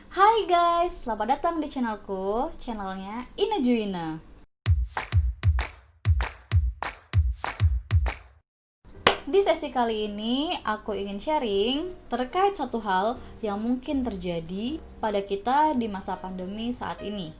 Hai guys, selamat datang di channelku, channelnya Ina Juina. Di sesi kali ini, aku ingin sharing terkait satu hal yang mungkin terjadi pada kita di masa pandemi saat ini.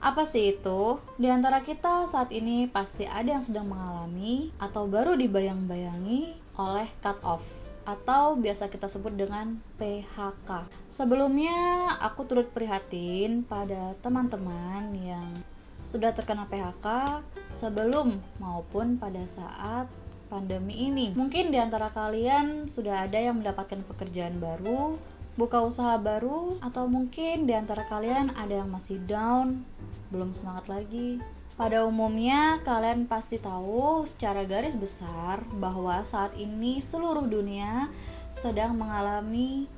Apa sih itu? Di antara kita saat ini pasti ada yang sedang mengalami atau baru dibayang-bayangi oleh cut off atau biasa kita sebut dengan PHK. Sebelumnya aku turut prihatin pada teman-teman yang sudah terkena PHK sebelum maupun pada saat pandemi ini. Mungkin di antara kalian sudah ada yang mendapatkan pekerjaan baru, buka usaha baru, atau mungkin di antara kalian ada yang masih down, belum semangat lagi. Pada umumnya, kalian pasti tahu secara garis besar bahwa saat ini seluruh dunia sedang mengalami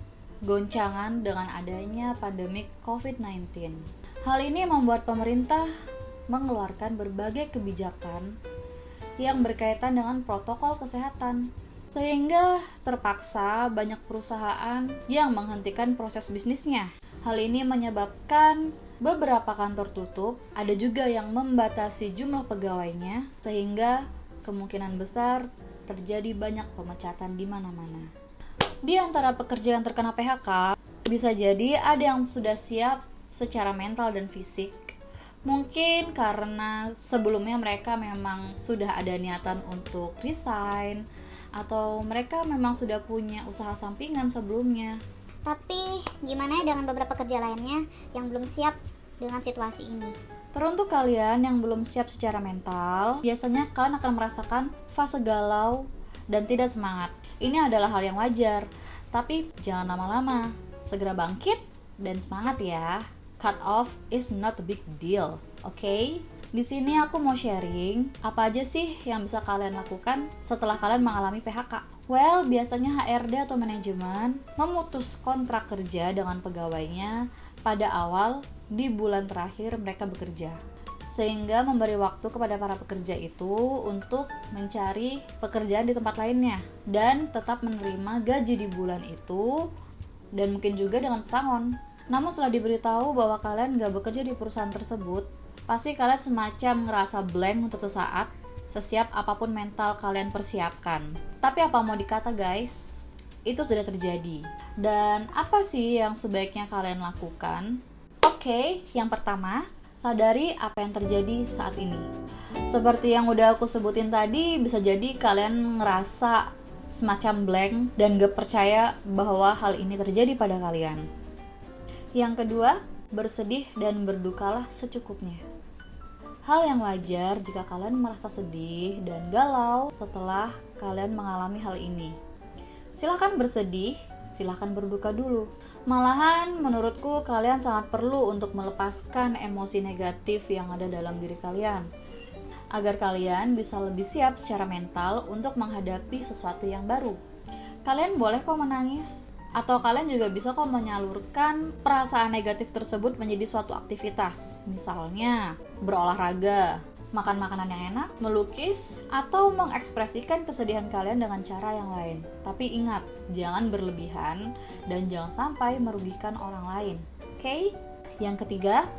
goncangan dengan adanya pandemi COVID-19. Hal ini membuat pemerintah mengeluarkan berbagai kebijakan yang berkaitan dengan protokol kesehatan, sehingga terpaksa banyak perusahaan yang menghentikan proses bisnisnya. Hal ini menyebabkan beberapa kantor tutup, ada juga yang membatasi jumlah pegawainya, sehingga kemungkinan besar terjadi banyak pemecatan di mana-mana. Di antara pekerja yang terkena PHK, bisa jadi ada yang sudah siap secara mental dan fisik. Mungkin karena sebelumnya mereka memang sudah ada niatan untuk resign, atau mereka memang sudah punya usaha sampingan sebelumnya. Tapi gimana dengan beberapa pekerja lainnya yang belum siap dengan situasi ini? Teruntuk kalian yang belum siap secara mental, biasanya kalian akan merasakan fase galau dan tidak semangat. Ini adalah hal yang wajar, tapi jangan lama-lama. Segera bangkit dan semangat ya. Cut off is not a big deal, oke? Di sini aku mau sharing apa aja sih yang bisa kalian lakukan setelah kalian mengalami PHK. Well, biasanya HRD atau manajemen memutus kontrak kerja dengan pegawainya pada awal di bulan terakhir mereka bekerja, sehingga memberi waktu kepada para pekerja itu untuk mencari pekerjaan di tempat lainnya dan tetap menerima gaji di bulan itu dan mungkin juga dengan pesangon. Namun setelah diberitahu bahwa kalian gak bekerja di perusahaan tersebut, pasti kalian semacam ngerasa blank untuk sesaat, sesiap apapun mental kalian persiapkan. Tapi apa mau dikata guys, itu sudah terjadi. Dan apa sih yang sebaiknya kalian lakukan? Oke, yang pertama, sadari apa yang terjadi saat ini. Seperti yang udah aku sebutin tadi, bisa jadi kalian ngerasa semacam blank dan gak percaya bahwa hal ini terjadi pada kalian. Yang kedua, bersedih dan berdukalah secukupnya. Hal yang wajar jika kalian merasa sedih dan galau setelah kalian mengalami hal ini. Silahkan bersedih, silahkan berduka dulu. Malahan menurutku kalian sangat perlu untuk melepaskan emosi negatif yang ada dalam diri kalian, agar kalian bisa lebih siap secara mental untuk menghadapi sesuatu yang baru. Kalian boleh kok menangis, atau kalian juga bisa kok menyalurkan perasaan negatif tersebut menjadi suatu aktivitas. Misalnya, berolahraga, makan makanan yang enak, melukis, atau mengekspresikan kesedihan kalian dengan cara yang lain. Tapi ingat, jangan berlebihan dan jangan sampai merugikan orang lain. Oke? Yang ketiga,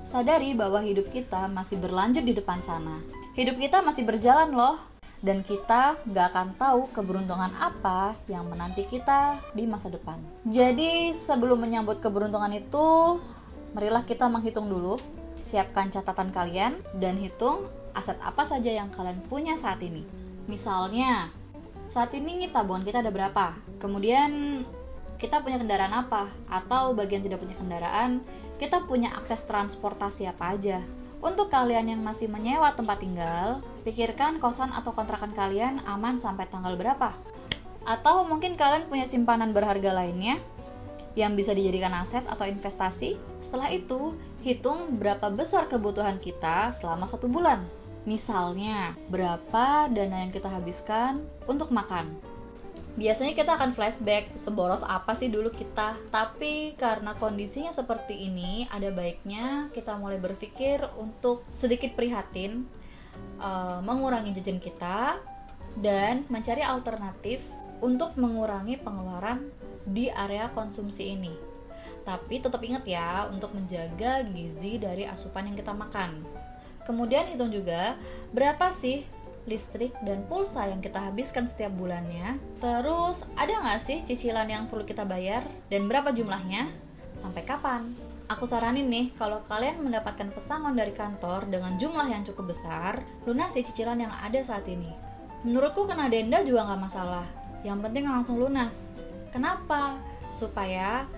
sadari bahwa hidup kita masih berlanjut di depan sana. Hidup kita masih berjalan loh. Dan kita gak akan tahu keberuntungan apa yang menanti kita di masa depan. Jadi sebelum menyambut keberuntungan itu, marilah kita menghitung dulu. Siapkan catatan kalian dan hitung aset apa saja yang kalian punya saat ini. Misalnya, saat ini tabungan kita ada berapa? Kemudian kita punya kendaraan apa? Atau bagian tidak punya kendaraan, kita punya akses transportasi apa aja? Untuk kalian yang masih menyewa tempat tinggal, pikirkan kosan atau kontrakan kalian aman sampai tanggal berapa. Atau mungkin kalian punya simpanan berharga lainnya yang bisa dijadikan aset atau investasi. Setelah itu, hitung berapa besar kebutuhan kita selama 1 bulan. Misalnya, berapa dana yang kita habiskan untuk makan. Biasanya kita akan flashback seboros apa sih dulu kita. Tapi karena kondisinya seperti ini, ada baiknya kita mulai berpikir untuk sedikit prihatin, mengurangi jajan kita, dan mencari alternatif untuk mengurangi pengeluaran di area konsumsi ini. Tapi tetap ingat ya untuk menjaga gizi dari asupan yang kita makan. Kemudian hitung juga berapa sih listrik dan pulsa yang kita habiskan setiap bulannya. Terus ada nggak sih cicilan yang perlu kita bayar dan berapa jumlahnya? Sampai kapan? Aku saranin nih, kalau kalian mendapatkan pesangon dari kantor dengan jumlah yang cukup besar, lunasi cicilan yang ada saat ini. Menurutku kena denda juga nggak masalah. Yang penting langsung lunas. Kenapa? Supaya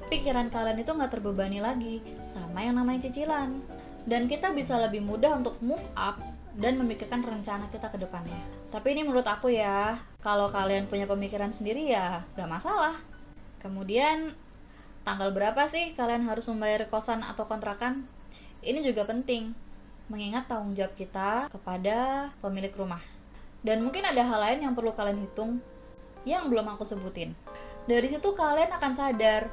pikiran kalian itu nggak terbebani lagi sama yang namanya cicilan. Dan kita bisa lebih mudah untuk move up dan memikirkan rencana kita ke depannya. Tapi ini menurut aku ya, kalau kalian punya pemikiran sendiri ya nggak masalah. Kemudian, tanggal berapa sih kalian harus membayar kosan atau kontrakan? Ini juga penting, mengingat tanggung jawab kita kepada pemilik rumah. Dan mungkin ada hal lain yang perlu kalian hitung yang belum aku sebutin. Dari situ kalian akan sadar,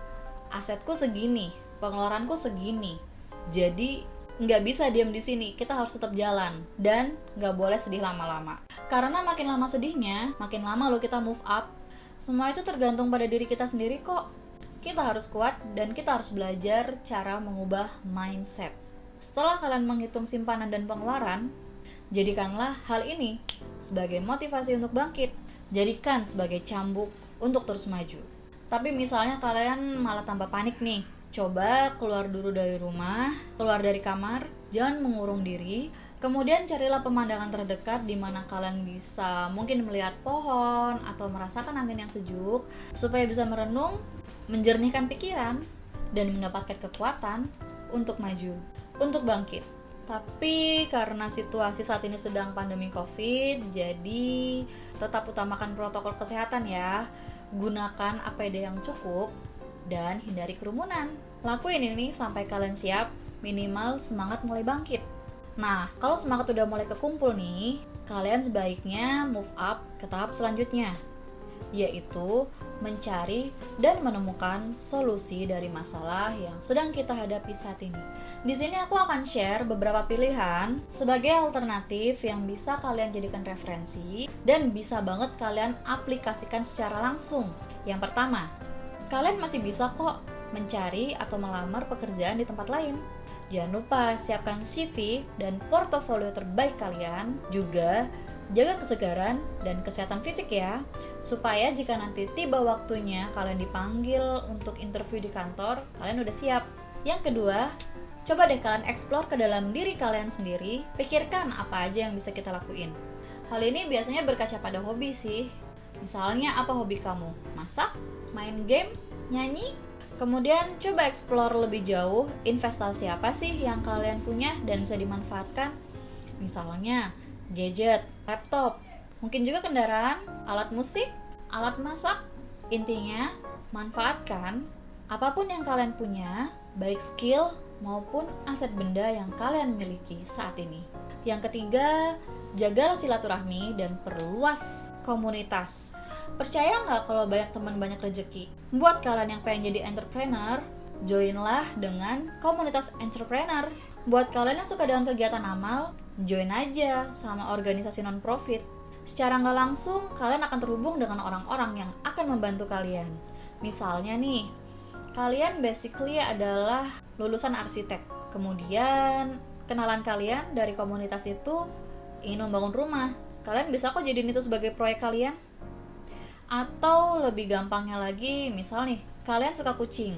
asetku segini, pengeluaranku segini. Jadi nggak bisa diam di sini, kita harus tetap jalan dan nggak boleh sedih lama-lama. Karena makin lama sedihnya, makin lama lo kita move up. Semua itu tergantung pada diri kita sendiri kok. Kita harus kuat dan kita harus belajar cara mengubah mindset. Setelah kalian menghitung simpanan dan pengeluaran, jadikanlah hal ini sebagai motivasi untuk bangkit. Jadikan sebagai cambuk untuk terus maju. Tapi misalnya kalian malah tambah panik nih, coba keluar dulu dari rumah, keluar dari kamar, jangan mengurung diri. Kemudian carilah pemandangan terdekat di mana kalian bisa mungkin melihat pohon atau merasakan angin yang sejuk supaya bisa merenung, menjernihkan pikiran, dan mendapatkan kekuatan untuk maju, untuk bangkit. Tapi karena situasi saat ini sedang pandemi COVID, jadi tetap utamakan protokol kesehatan ya. Gunakan APD yang cukup dan hindari kerumunan. Lakuin ini sampai kalian siap, minimal semangat mulai bangkit. Nah, kalau semangat udah mulai kekumpul nih, kalian sebaiknya move up ke tahap selanjutnya, yaitu mencari dan menemukan solusi dari masalah yang sedang kita hadapi saat ini. Di sini aku akan share beberapa pilihan sebagai alternatif yang bisa kalian jadikan referensi dan bisa banget kalian aplikasikan secara langsung. Yang pertama, kalian masih bisa kok mencari atau melamar pekerjaan di tempat lain. Jangan lupa siapkan CV dan portofolio terbaik kalian. Juga jaga kesegaran dan kesehatan fisik ya, supaya jika nanti tiba waktunya kalian dipanggil untuk interview di kantor, kalian udah siap. Yang kedua, coba deh kalian explore ke dalam diri kalian sendiri. Pikirkan apa aja yang bisa kita lakuin. Hal ini biasanya berkaca pada hobi sih. Misalnya apa hobi kamu? Masak? Main game? Nyanyi? Kemudian coba explore lebih jauh investasi apa sih yang kalian punya dan bisa dimanfaatkan. Misalnya gadget, laptop, mungkin juga kendaraan, alat musik, alat masak. Intinya manfaatkan apapun yang kalian punya, baik skill maupun aset benda yang kalian miliki saat ini. Yang ketiga, jagalah silaturahmi dan perluas komunitas. Percaya nggak kalau banyak teman banyak rezeki? Buat kalian yang pengen jadi entrepreneur, joinlah dengan komunitas entrepreneur. Buat kalian yang suka dengan kegiatan amal, join aja sama organisasi non-profit. Secara nggak langsung, kalian akan terhubung dengan orang-orang yang akan membantu kalian. Misalnya nih, kalian basically adalah lulusan arsitek. Kemudian, kenalan kalian dari komunitas itu ingin membangun rumah. Kalian bisa kok jadiin itu sebagai proyek kalian. Atau lebih gampangnya lagi, misal nih, kalian suka kucing.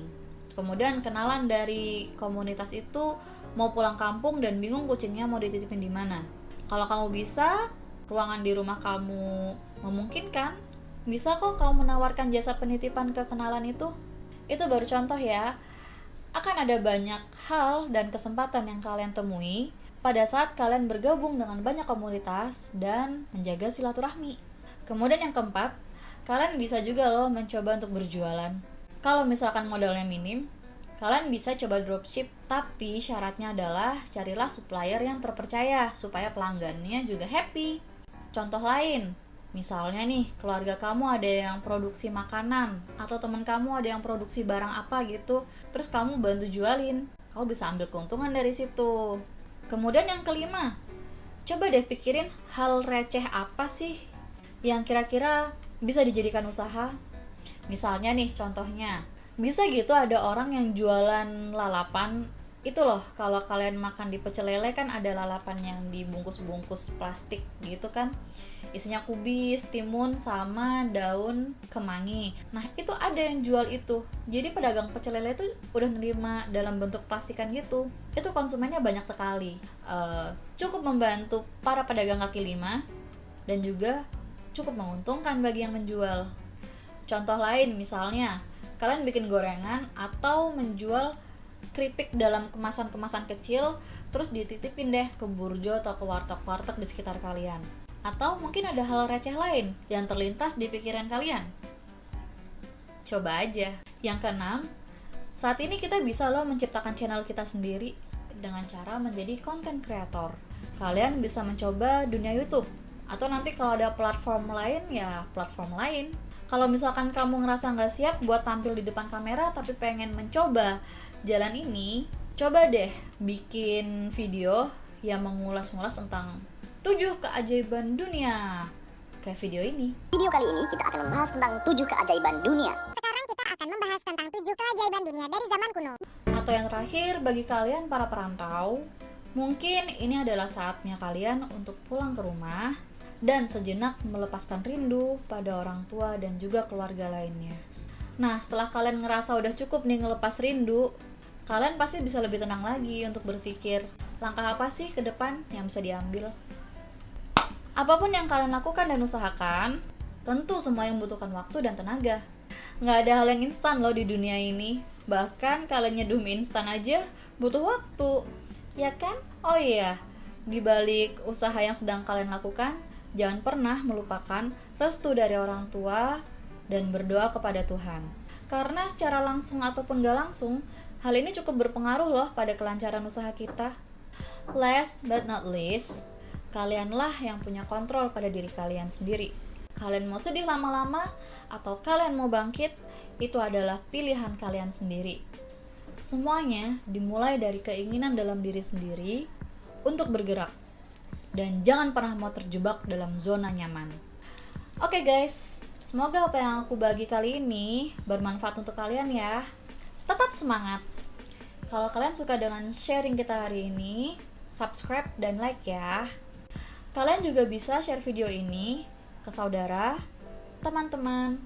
Kemudian kenalan dari komunitas itu mau pulang kampung dan bingung kucingnya mau dititipin di mana. Kalau kamu bisa, ruangan di rumah kamu memungkinkan, bisa kok kamu menawarkan jasa penitipan ke kenalan itu. Itu baru contoh ya. Akan ada banyak hal dan kesempatan yang kalian temui pada saat kalian bergabung dengan banyak komunitas dan menjaga silaturahmi. Kemudian yang keempat, kalian bisa juga loh mencoba untuk berjualan. Kalau misalkan modalnya minim, kalian bisa coba dropship, tapi syaratnya adalah carilah supplier yang terpercaya supaya pelanggannya juga happy. Contoh lain, misalnya nih, keluarga kamu ada yang produksi makanan atau teman kamu ada yang produksi barang apa gitu, terus kamu bantu jualin, kamu bisa ambil keuntungan dari situ. Kemudian yang kelima, coba deh pikirin hal receh apa sih yang kira-kira bisa dijadikan usaha. Misalnya nih contohnya, Bisa gitu ada orang yang jualan lalapan. Itu loh, kalau kalian makan di pecel lele kan ada lalapan yang dibungkus-bungkus plastik gitu kan, isinya kubis, timun, sama daun kemangi. Nah itu ada yang jual itu. Jadi pedagang pecel lele itu udah nerima dalam bentuk plastikan gitu. Itu konsumennya banyak sekali. Cukup membantu para pedagang kaki lima dan juga cukup menguntungkan bagi yang menjual. Contoh lain misalnya, kalian bikin gorengan atau menjual keripik dalam kemasan-kemasan kecil, terus dititipin deh ke burjo atau ke warteg-warteg di sekitar kalian. Atau mungkin ada hal receh lain yang terlintas di pikiran kalian. Coba aja. Yang keenam, saat ini kita bisa loh menciptakan channel kita sendiri dengan cara menjadi content creator. Kalian bisa mencoba dunia YouTube, atau nanti kalau ada platform lain, ya platform lain. Kalau misalkan kamu ngerasa nggak siap buat tampil di depan kamera tapi pengen mencoba jalan ini, coba deh bikin video yang mengulas-ngulas tentang 7 keajaiban dunia. Kayak video ini. Video kali ini kita akan membahas tentang 7 keajaiban dunia. Sekarang kita akan membahas tentang 7 keajaiban dunia dari zaman kuno. Atau yang terakhir, bagi kalian para perantau, mungkin ini adalah saatnya kalian untuk pulang ke rumah dan sejenak melepaskan rindu pada orang tua dan juga keluarga lainnya. Nah, setelah kalian ngerasa udah cukup nih ngelepas rindu, kalian pasti bisa lebih tenang lagi untuk berpikir, langkah apa sih ke depan yang bisa diambil? Apapun yang kalian lakukan dan usahakan, tentu semua yang membutuhkan waktu dan tenaga. Nggak ada hal yang instan loh di dunia ini. Bahkan kalian nyeduh mie instan aja butuh waktu, ya kan? Oh iya, di balik usaha yang sedang kalian lakukan, jangan pernah melupakan restu dari orang tua dan berdoa kepada Tuhan. Karena secara langsung ataupun gak langsung, hal ini cukup berpengaruh loh pada kelancaran usaha kita. Last but not least, kalianlah yang punya kontrol pada diri kalian sendiri. Kalian mau sedih lama-lama atau kalian mau bangkit, itu adalah pilihan kalian sendiri. Semuanya dimulai dari keinginan dalam diri sendiri untuk bergerak. Dan jangan pernah mau terjebak dalam zona nyaman. Oke guys, semoga apa yang aku bagi kali ini bermanfaat untuk kalian ya. Tetap semangat. Kalau kalian suka dengan sharing kita hari ini, subscribe dan like ya. Kalian juga bisa share video ini ke saudara, teman-teman,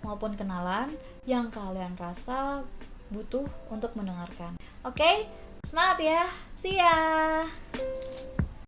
maupun kenalan yang kalian rasa butuh untuk mendengarkan. Oke, semangat ya. See ya.